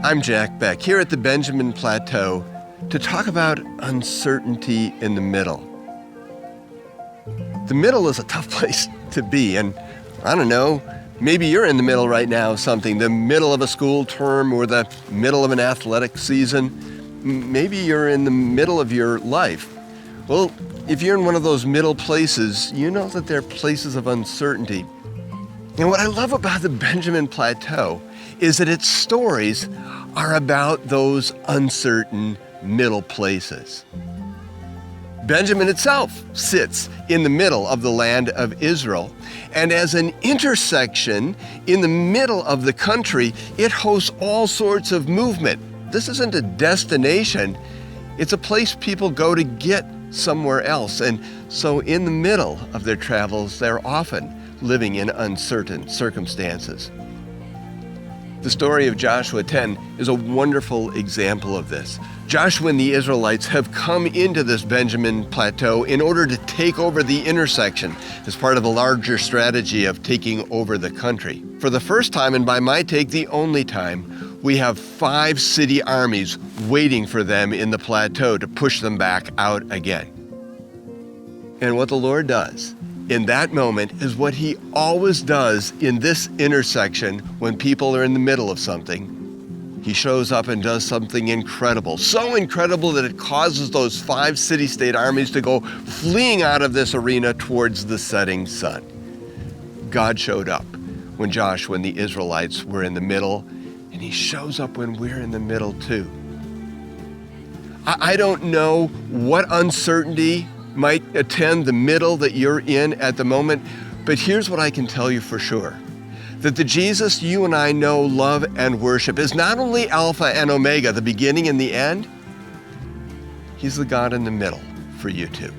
I'm Jack Beck, here at the Benjamin Plateau to talk about uncertainty in the middle. The middle is a tough place to be, and I don't know, maybe you're in the middle right now of something, the middle of a school term or the middle of an athletic season. Maybe you're in the middle of your life. Well, if you're in one of those middle places, you know that they're places of uncertainty. And what I love about the Benjamin Plateau is that its stories are about those uncertain middle places. Benjamin itself sits in the middle of the land of Israel, and as an intersection in the middle of the country, it hosts all sorts of movement. This isn't a destination, it's a place people go to get somewhere else, and so in the middle of their travels, they're often living in uncertain circumstances. The story of Joshua 10 is a wonderful example of this. Joshua and the Israelites have come into this Benjamin Plateau in order to take over the intersection as part of a larger strategy of taking over the country. For the first time, and by my take, the only time, we have 5 city armies waiting for them in the plateau to push them back out again. And what the Lord does in that moment is what he always does in this intersection when people are in the middle of something. He shows up and does something incredible, so incredible that it causes those 5 city-state armies to go fleeing out of this arena towards the setting sun. God showed up when Joshua and the Israelites were in the middle, and he shows up when we're in the middle too. I don't know what uncertainty might attend the middle that you're in at the moment, but here's what I can tell you for sure. That the Jesus you and I know, love, and worship is not only Alpha and Omega, the beginning and the end, he's the God in the middle for you too.